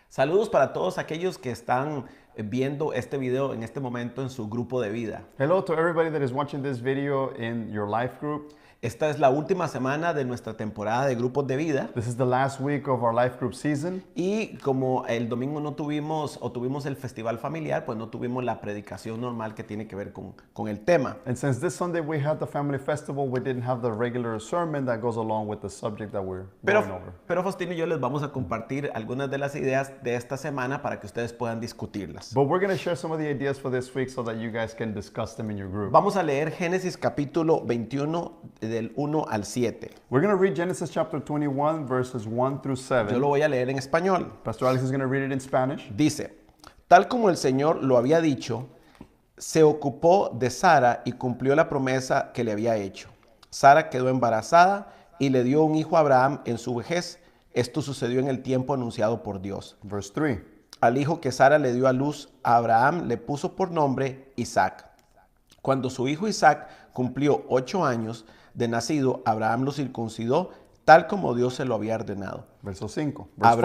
Saludos para todos aquellos que están viendo este video en este momento en su grupo de vida. Hello to everybody that is watching this video in your life group. Esta es la última semana de nuestra temporada de grupos de vida. This is the last week of our life group season. Y como el domingo no tuvimos tuvimos el festival familiar, pues no tuvimos la predicación normal que tiene que ver con el tema. And since this Sunday we had the family festival, we didn't have the regular sermon that goes along with the subject that we're going over. Pero Faustino y yo les vamos a compartir algunas de las ideas de esta semana para que ustedes puedan discutirlas. But we're going to share some of the ideas for this week so that you guys can discuss them in your group. Vamos a leer Génesis capítulo 21 del 1 al 7. We're going to read Genesis chapter 21 verses 1 through 7. Yo lo voy a leer en español. Pastor Alex is going to read it in Spanish. Dice, tal como el Señor lo había dicho, se ocupó de Sara y cumplió la promesa que le había hecho. Sara quedó embarazada y le dio un hijo a Abraham en su vejez. Esto sucedió en el tiempo anunciado por Dios. Verse 3. Al hijo que Sara le dio a luz a Abraham le puso por nombre Isaac. Cuando su hijo Isaac cumplió 8 años de nacido, Abraham lo circuncidó tal como Dios se lo había ordenado. Verso 5. Verse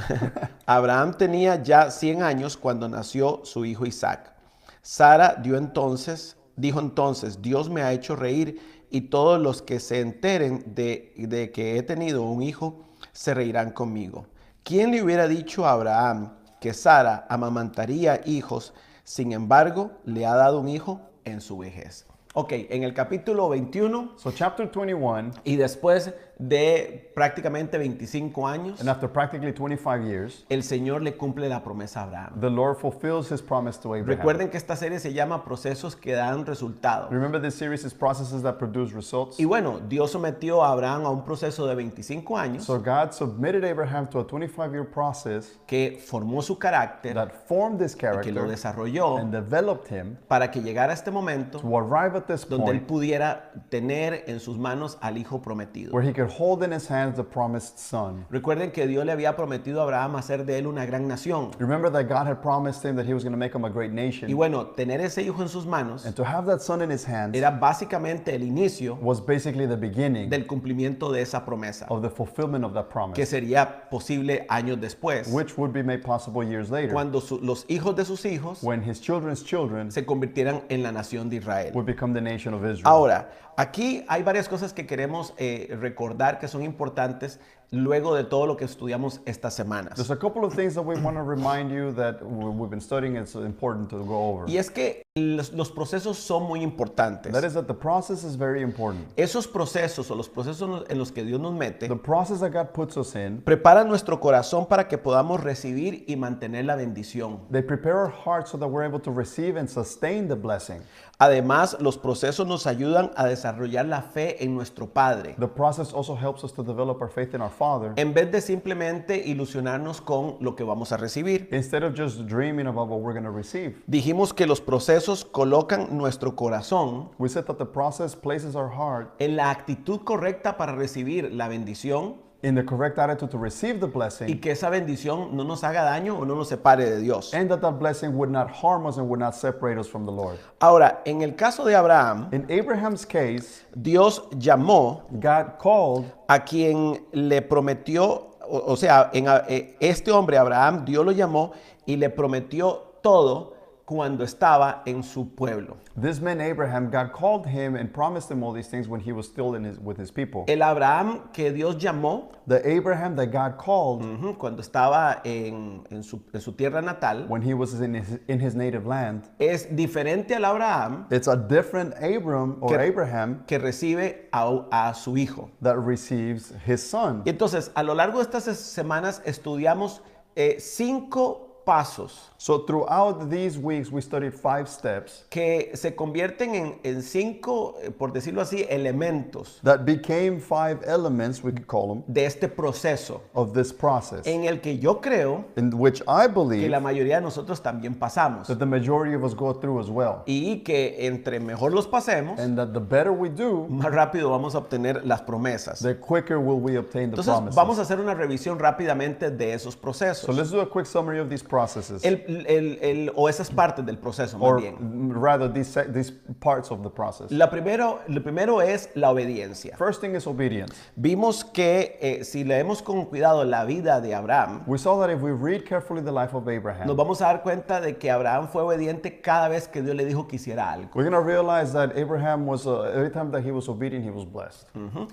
5. Abraham tenía ya 100 años cuando nació su hijo Isaac. Sara dijo entonces, Dios me ha hecho reír y todos los que se enteren de que he tenido un hijo se reirán conmigo. ¿Quién le hubiera dicho a Abraham que Sara amamantaría hijos? Sin embargo, le ha dado un hijo en su vejez. Ok, en el capítulo 21 So chapter 21, y después de prácticamente 25 años, and after practically 25 years, el Señor le cumple la promesa a Abraham. the Lord fulfills his promise to Abraham. Recuerden que esta serie se llama Procesos que dan resultado. Remember this series is processes that produce results? Y bueno, Dios sometió a Abraham a un proceso de 25 años So God submitted Abraham to a 25-year process que formó su carácter, that formed this que lo character desarrolló and developed him para que llegara a este momento to arrive at this donde él point pudiera tener en sus manos al hijo prometido. where he could hold in his hands the promised son. Recuerden que Dios le había prometido a Abraham hacer de él una gran nación. Remember that God had promised him that he was going to make him a great Y nation. bueno, tener ese hijo en sus manos And to have that son in his hands era básicamente el inicio was basically the beginning del cumplimiento de esa promesa, of the fulfillment of that que promise, sería posible años después, which would be made possible years later cuando los hijos de sus hijos when his children's children se convirtieran en la nación de Israel. would become the nation of Israel. Ahora, aquí hay varias cosas que queremos recordar que son importantes luego de todo lo que estudiamos estas semanas. There's a couple of things that we want to remind you that we've been studying. It's important to go over. Y es que los procesos son muy importantes. That is that the process is very important. Esos procesos o los procesos en los que Dios nos mete The process that God puts us in, preparan nuestro corazón para que podamos recibir y mantener la bendición. they prepare our hearts so that we're able to receive and sustain the blessing. Además, los procesos nos ayudan a desarrollar la fe en nuestro Padre, The process also helps us to develop our faith in our Father en vez de simplemente ilusionarnos con lo que vamos a recibir. instead of just dreaming about what we're going to receive. Dijimos que los procesos colocan nuestro corazón We said that the process places our heart en la actitud correcta para recibir la bendición in the correct attitude to receive the y blessing, que esa bendición no nos haga daño o no nos separe de Dios. and that blessing would not harm us and would not separate us from the Lord. Ahora, en el caso de Abraham, In Abraham's case, Dios llamó God called a quien le prometió, o sea, este hombre Abraham, Dios lo llamó y le prometió todo cuando estaba en su pueblo. this man Abraham. God called him and promised him all these things when he was still with his people. El Abraham que Dios llamó The Abraham that God called cuando estaba en su tierra natal when he was in his native land, es diferente al Abraham it's a different Abraham que recibe a su hijo. that receives his son. Y entonces, a lo largo de estas semanas estudiamos 5 pasos So throughout these weeks, we studied 5 steps que se convierten en 5, por decirlo así, elementos that became 5 elements, we could call them, de este proceso of this process, en el que yo creo in which I que believe la mayoría de nosotros también pasamos that the majority of us go through as well. y que entre mejor los pasemos, And that the better we do, más rápido vamos a obtener las promesas. the quicker will we obtain the Entonces, promises. vamos a hacer una revisión rápidamente de esos So procesos. let's do a quick summary of these processes. processes, o esas partes del proceso más or bien. rather these parts of the process. Lo primero es la obediencia. First thing is obedience. Vimos que si leemos con cuidado la vida de Abraham, We saw that if we read carefully the life of nos Abraham, vamos a dar cuenta de que Abraham fue obediente cada vez que Dios le dijo que hiciera algo. we're going to realize that Abraham was, every time that he was obedient, he was blessed. Ujú.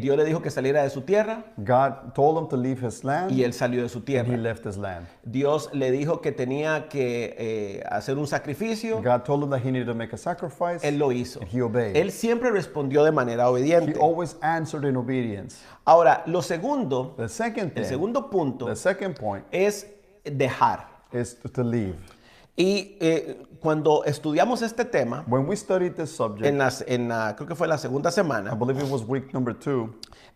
Dios le dijo que saliera de su tierra God told him to leave his land, y él salió de su and he tierra. left his land. Dios le dijo que tenía que hacer un sacrificio, God told him that he needed to make a sacrifice, él lo hizo. and he obeyed. Él siempre respondió de manera He obediente. always answered in obedience. Ahora, lo segundo, The second el thing, segundo punto the second point es dejar. is to leave. Y cuando estudiamos este tema, When we studied this subject, creo que fue la segunda I semana, believe it was week number 2,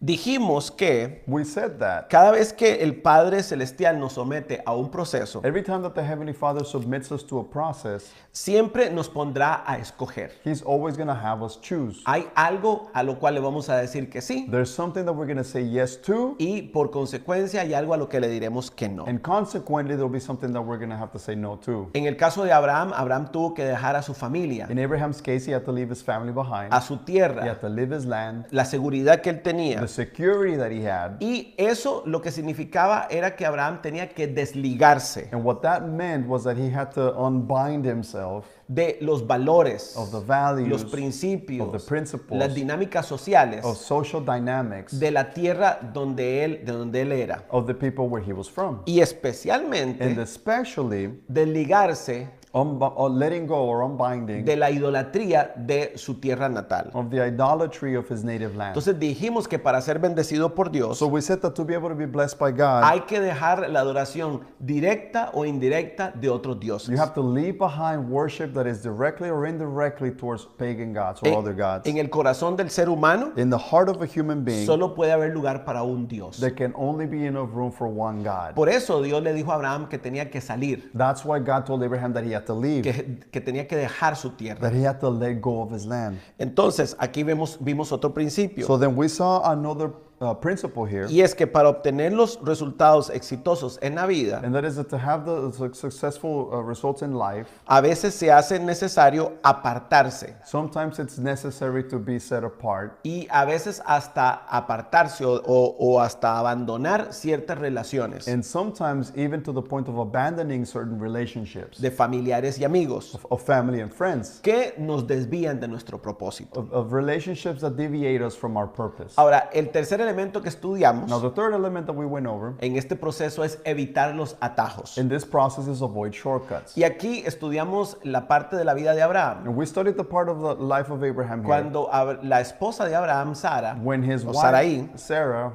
dijimos que we said that cada vez que el Padre Celestial nos somete a un proceso, every time that the Heavenly Father submits us to a process, siempre nos pondrá a escoger. He's always going to have us choose. Hay algo a lo cual le vamos a decir que sí There's something that we're going to say yes to, y por consecuencia hay algo a lo que le diremos que no. and consequently, there'll be something that we're going to have to say no to. En el caso de Abraham, Abraham tuvo que dejar a su familia, In Abraham's case, he had to leave his family behind, a su he tierra, had to leave his land, la seguridad que él tenía. the security that he had. Y eso lo que significaba era que Abraham tenía que desligarse And what that meant was that he had to unbind himself de los valores, of the values, los principios, of the principles, las dinámicas sociales of social dynamics, de la tierra de donde él era. of the people where he was from. Y especialmente And especially desligarse letting go or unbinding de la idolatría de su tierra natal. of the idolatry of his native land. Entonces dijimos que para ser bendecido por Dios So we said that to be able to be blessed by God, hay que dejar la adoración directa o indirecta de otros dioses. you have to leave behind worship that is directly or indirectly towards pagan gods or other gods. En el corazón del ser humano In the heart of a human being, solo puede haber lugar para un Dios. there can only be enough room for one God. Por eso Dios le dijo a Abraham que tenía que salir, That's why God told Abraham that he had to leave, que tenía que dejar su tierra. that he had to let go of his land. Entonces aquí vimos otro principio. So then we saw another principle here, Y es que para obtener los resultados exitosos en la vida, and that is that to have the successful results in life, a veces se hace necesario apartarse. sometimes it's necessary to be set apart, Y a veces hasta apartarse o hasta abandonar ciertas relaciones and sometimes even to the point of abandoning certain relationships de familiares y amigos of family and friends, que nos desvían de nuestro propósito. of relationships that deviate us from our purpose. Ahora, el tercer elemento que estudiamos Now, the third element that we went over en este proceso es evitar los atajos. in this process is avoid shortcuts. Y aquí estudiamos la parte de la vida de Abraham. And we studied the part of the life of Abraham here Cuando la esposa de Abraham, Sara, when his o wife, Sarai, Sarah,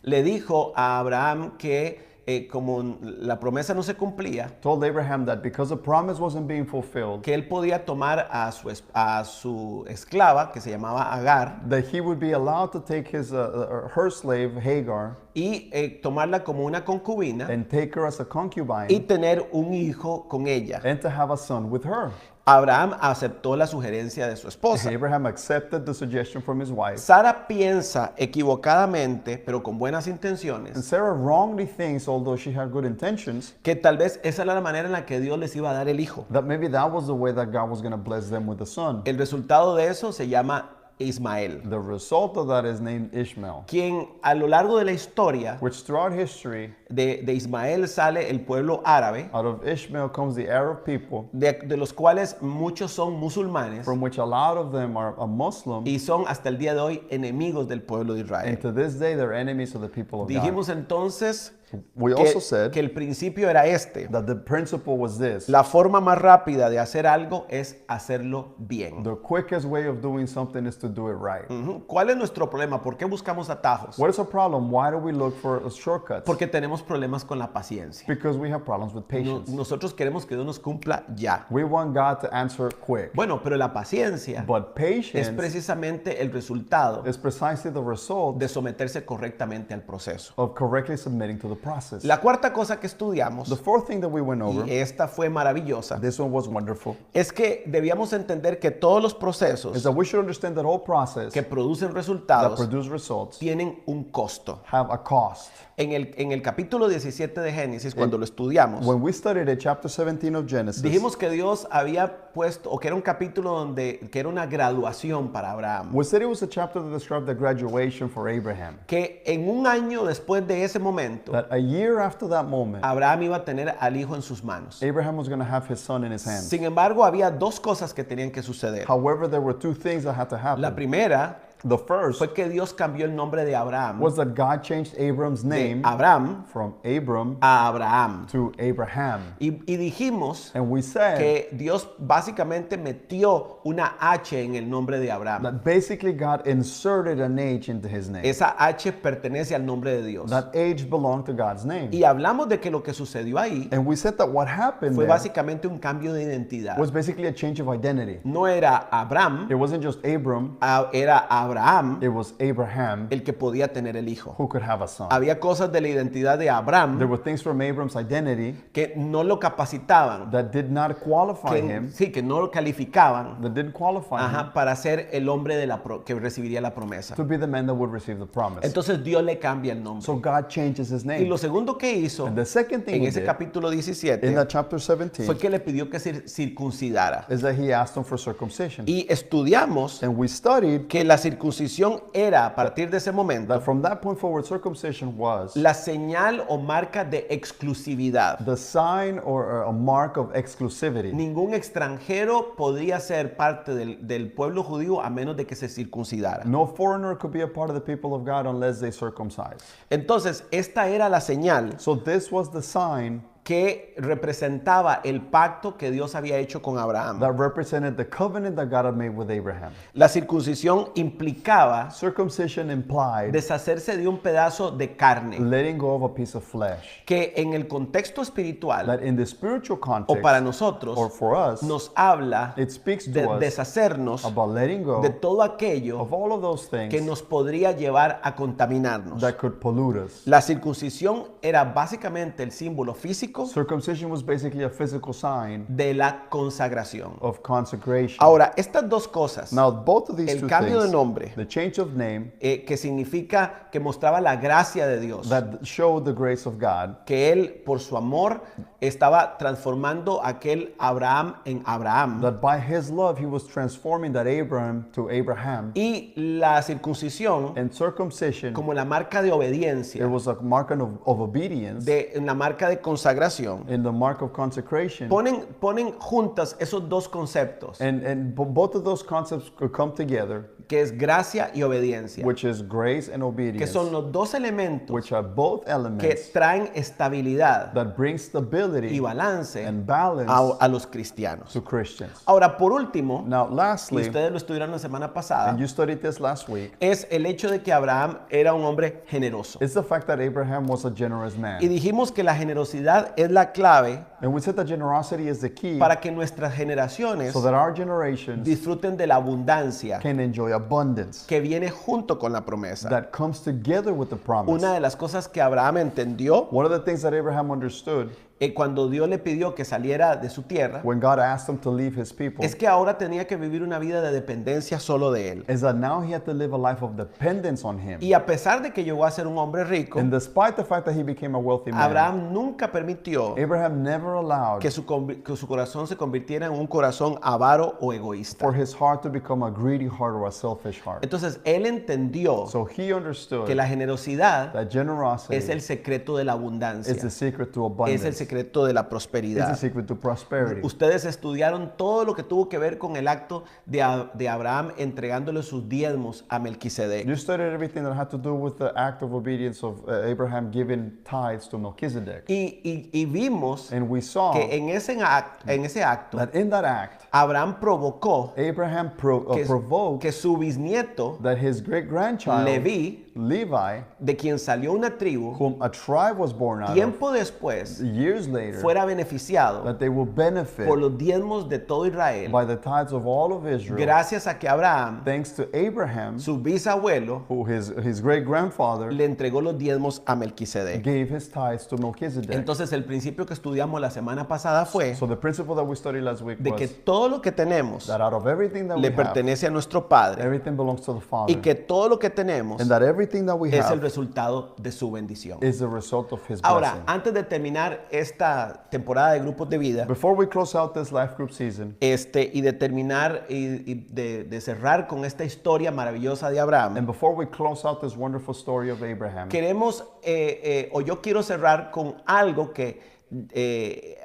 le dijo a Abraham que como la promesa no se cumplía, told Abraham that because the promise wasn't being fulfilled, que él podía tomar a su esclava, que se llamaba Agar, that he would be allowed to take her slave, Hagar, y tomarla como una concubina and take her as a y concubine tener un hijo con ella. and to have a son with her. Abraham aceptó la sugerencia de su esposa. Abraham accepted the suggestion from his wife. Sara piensa equivocadamente, pero con buenas And intenciones, Sarah wrongly thinks, although she had good intentions, que tal vez esa era la manera en la que Dios les iba a dar el hijo. that maybe that was the way that God was going to bless them with a son. El resultado de eso se llama Ismael, The result of that is named Ishmael, quien a lo largo de la historia which throughout history, de Ismael sale el pueblo árabe, out of Ishmael comes the Arab people, de los cuales muchos son musulmanes from which a lot of them are Muslim, y son hasta el día de hoy enemigos del pueblo de and Israel. to this day they're enemies of the people of God. Dijimos entonces We also said que el principio era este. that the principle was this. La forma más rápida de hacer algo es hacerlo bien. The quickest way of doing something is to do it right. Ujú. ¿Cuál es nuestro problema? ¿Por qué buscamos atajos? What is our problem? Why do we look for shortcuts? Porque tenemos problemas con la paciencia. Because we have problems with patience. Nosotros queremos que Dios nos cumpla ya. We want God to answer quick. Bueno, pero la paciencia But es patience precisamente el resultado is precisely the result de someterse correctamente al proceso. of correctly submitting to the process. La cuarta cosa que estudiamos, The fourth thing that we went over, y esta fue maravillosa, this one was wonderful, es que debíamos entender que todos los is procesos that we should understand that all process que producen that resultados produce results tienen un costo. have a cost. En el capítulo 17 de Génesis, cuando lo estudiamos, When we studied it, chapter 17 of Genesis, dijimos que Dios había puesto, o que era un capítulo que era una graduación para Abraham. we said it was a chapter that described the graduation for Abraham. Que en un año después de ese momento, That a year after that moment, Abraham iba a tener al hijo en sus manos. Abraham was going to have his son in his hands. Sin embargo, había dos cosas que tenían que suceder. However, there were two things that had to La happen. primera The first fue que Dios cambió el nombre de Abraham was that God changed Abram's de name Abraham from Abram a Abraham. to Abraham. Y dijimos And we said que Dios básicamente metió una H en el nombre de Abraham. that basically God inserted an H into his name. Esa H pertenece al nombre de Dios. That H belonged to God's name. Y hablamos de que lo que sucedió ahí And we said that what happened fue there básicamente un cambio de identidad. was basically a change of identity. No era Abraham, It wasn't just Abram, era Abraham it was Abraham el que podía tener el hijo. who could have a son. Había cosas de la identidad de There Abraham were things from Abram's identity que no lo capacitaban, that did not qualify him, sí, que no lo calificaban that didn't qualify him para ser el hombre que recibiría la promesa. to be the man that would receive the promise. Entonces Dios le cambia el nombre. So God changes his Y name. lo segundo que hizo And the second thing en he ese did capítulo in 17 that chapter 17 fue que le pidió que se circuncidara. is that he asked him for circumcision. Y estudiamos And we studied que la circuncisión era, a partir de ese momento, that from that point forward, circumcision was la señal o marca de exclusividad. the sign or a mark of exclusivity. Ningún extranjero podría ser parte del pueblo judío a menos de que se circuncidara. No foreigner could be a part of the people of God unless they circumcise. Entonces, esta era la señal So this was the sign que representaba el pacto que Dios había hecho con Abraham. that represented the covenant that God had made with Abraham. La circuncisión implicaba Circumcision implied deshacerse de un pedazo de carne, letting go of a piece of flesh. que en el contexto espiritual That in the spiritual o context, para or nosotros, for us, nos habla it speaks de to us deshacernos about letting go de todo aquello of all of those que things nos podría llevar a contaminarnos. that could pollute us. La circuncisión era básicamente el símbolo físico Circumcision was basically a physical sign de la consagración. of consecration. Ahora, estas dos cosas, Now, both of these el two cambio de things, nombre, the change of name que significa que mostraba la gracia de Dios, that showed the grace of God, que Él, por su amor, estaba transformando aquel Abraham en Abraham. that by his love he was transforming that Abraham to Abraham. Y la circuncisión, And circumcision, como la marca de it obediencia, was a mark of obedience, la marca de consagración, and the mark of consecration. ponen juntas esos dos conceptos, And both of those concepts could come together, que es gracia y obediencia, which is grace and que obedience, son los dos elementos which are both que elements traen estabilidad that bring y stability balance and balance a los cristianos. to Christians. Ahora, por último, Now, y lastly, ustedes lo estudiaron la semana pasada, and you studied this last week, es el hecho de que Abraham era un hombre generoso. it's the fact that Abraham was a generous man. Y dijimos que la generosidad es la clave And we said that generosity is the key para que nuestras generaciones so that our generations disfruten de la abundancia can enjoy abundance que viene junto con la promesa. that comes together with the promise. Una de las cosas que Abraham entendió One of the things that Abraham understood cuando Dios le pidió que saliera de su tierra when God asked him to leave his people es que ahora tenía que vivir una vida de dependencia solo de él. is that now he had to live a life of dependence on him. Y a pesar de que llegó a ser un hombre rico, And despite the fact that he became a wealthy man, Abraham nunca permitió Abraham never allowed que su corazón se convirtiera en un corazón avaro o egoísta. for his heart to become a greedy heart or a selfish heart. Entonces él entendió So he understood que la generosidad that generosity es el secreto de la abundancia, is the secret to es abundance. el secreto de la It's the prosperidad. secret to prosperity. Ustedes estudiaron todo lo que tuvo que ver con el acto de Abraham entregándole sus diezmos a Melquisedec. You studied everything that had to do with the act of obedience of Abraham giving tithes to Melchizedek. Y vimos And we saw que en ese acto that in that act, Abraham provocó Abraham provoked que su bisnieto that his great-grandchild, Leví Levi, de quien salió una tribu, whom a tribe was born out of, tiempo después years later, fuera beneficiado that they will benefit por los diezmos de todo Israel, by the tithes of all of Israel, gracias a que Abraham, thanks to Abraham, su bisabuelo, who his great-grandfather le entregó los diezmos a Melquisedec. gave his tithes to Melchizedek. Entonces el principio que estudiamos la semana pasada fue So the principle that we studied last week de que was todo lo que tenemos that out of everything that we le have, pertenece a nuestro Padre everything belongs to the y Father, que todo lo que tenemos and that everything that we es el have resultado de su bendición. is the result of his Ahora, blessing. antes de terminar esta temporada de grupos de vida, Before we close out this life group season, y de terminar y de cerrar con esta historia maravillosa de Abraham, and before we close out this wonderful story of Abraham, queremos, o yo quiero cerrar con algo que,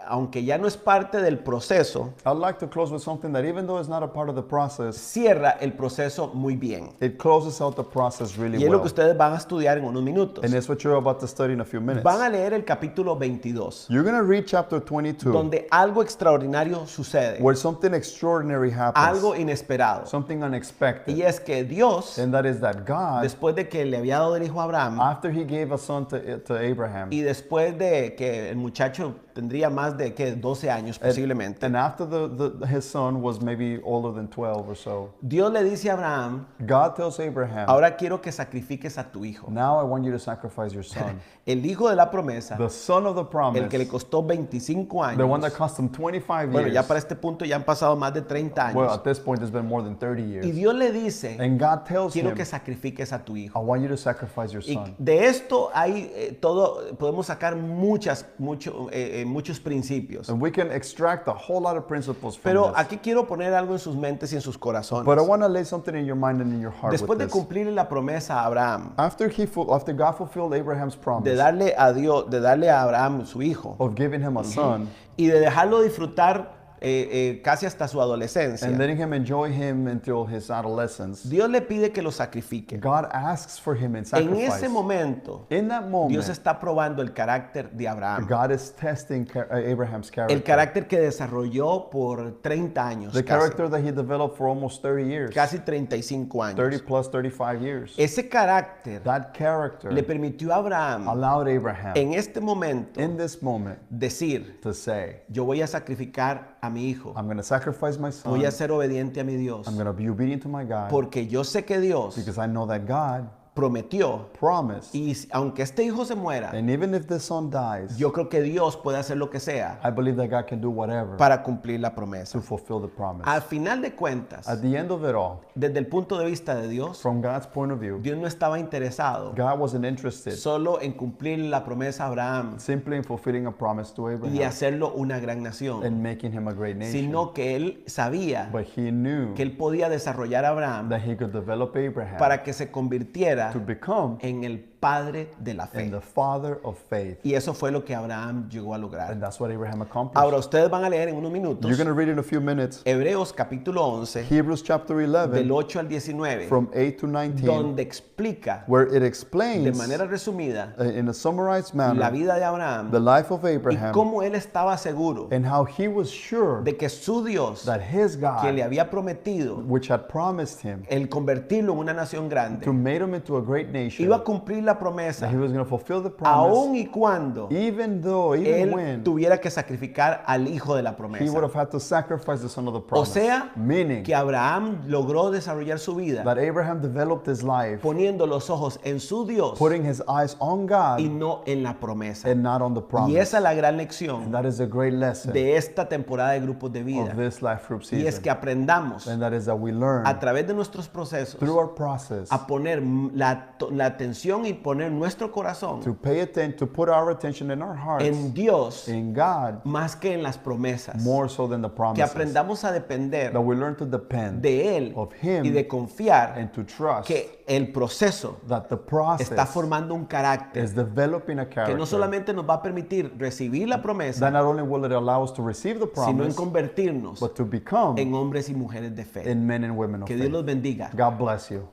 aunque ya no es parte del proceso, I'd like to close with something that even though it's not a part of the process, cierra el proceso muy bien. it closes out the process really Y es lo que well. ustedes van a estudiar en unos minutos. And it's what you're about to study in a few minutes. Van a leer el capítulo 22, You're going to read chapter 22, donde algo extraordinario sucede, where something extraordinary happens, algo inesperado. something unexpected. Y es que Dios, And that is that God, después de que le había dado el hijo a Abraham, after he gave a son to Abraham, y después de que el muchacho tendría más de 12 años posiblemente, and after his son was maybe older than 12 or so, Dios le dice a Abraham, God tells Abraham, ahora quiero que sacrifiques a tu hijo, now I want you to sacrifice your son, el hijo de la promesa, the son of the promise, el que le costó 25 the one that años. cost him 25 Bueno, years. ya para este punto ya han pasado más de 30 Well, años. at this point, it's been more than 30 Y years. Dios le dice, And God tells quiero him, que sacrifiques a tu hijo. I want you to sacrifice your Y son. de esto hay podemos sacar muchos principios. And we can extract a whole lot of principles from Pero this. aquí quiero poner algo en sus mentes y en sus corazones. But I want to lay something in your mind and in your heart Después with de this. cumplir la promesa a Abraham, After God fulfilled Abraham's de promise darle a Dios, de darle a Abraham su hijo of giving him a son y de dejarlo disfrutar casi hasta su adolescencia, and letting him enjoy him until his adolescence, Dios le pide que lo sacrifique. God asks for him in En sacrifice. ese momento, In that moment, Dios está probando el carácter de Abraham, God is testing Abraham's character. el carácter que desarrolló por 30 años, The character that he developed for almost 30 years. casi 35 años. 30 plus 35 years. Ese carácter That character le permitió a Abraham allowed Abraham en este momento in this moment decir, to say, yo voy a sacrificar a mi hijo, I'm going to sacrifice my son. voy a ser obediente a mi Dios, I'm going to be obedient to my God porque yo sé que Dios because I know that God prometió, promised. y aunque este hijo se muera, And even if the son dies, yo creo que Dios puede hacer lo que sea I believe that God can do whatever para cumplir la promesa. to fulfill the promise. Al final de cuentas, At the end of it all, desde el punto de vista de Dios, from God's point of view, Dios no estaba interesado God wasn't interested solo en cumplir la promesa a Abraham simply in fulfilling a promise to y Abraham hacerlo una gran nación, and making him a great nation. sino que él sabía But he knew que él podía desarrollar a Abraham that he could develop Abraham para que se convirtiera to become en el padre de la and fe. the father of faith. Y eso fue lo que Abraham llegó a lograr. And that's what Abraham accomplished. Ahora ustedes van a leer en unos minutos You're going to read in a few minutes Hebreos capítulo 11 Hebrews chapter del 11 8 al 19, from 8 to 19, donde explica where it de explains manera resumida in a summarized la manner vida de Abraham the life of y Abraham cómo él estaba seguro and how he was sure de que su Dios, that his que le God, había prometido which had promised him el convertirlo en una nación grande, to make him into a great nation, iba a cumplir la promesa, that he was going to fulfill the aun promise, y cuando even él when tuviera que sacrificar al hijo de la he would promesa. have had to sacrifice the son of the O promise. sea, Meaning que Abraham logró desarrollar su vida that Abraham developed his life poniendo los ojos en su Dios putting his eyes on y God no en la promesa. and not on the Y promise. esa es la gran lección And that is a great lesson de esta temporada de grupos de of vida. this life group Y es season. que aprendamos And that is that we learn a través de nuestros procesos through our process a poner la atención y poner nuestro corazón to pay attention, to put our attention in our hearts en Dios in God más que en las promesas. more so than the Que promises. aprendamos a depender That we learn to depend de Él of Him y de confiar and to trust que el proceso that the process está formando un carácter is developing a que character no solamente nos va a permitir recibir la promesa, that not only will it allow us to receive the sino en promise, convertirnos but to become en hombres y mujeres de fe. in men and women of Que Dios faith. los bendiga. God bless you.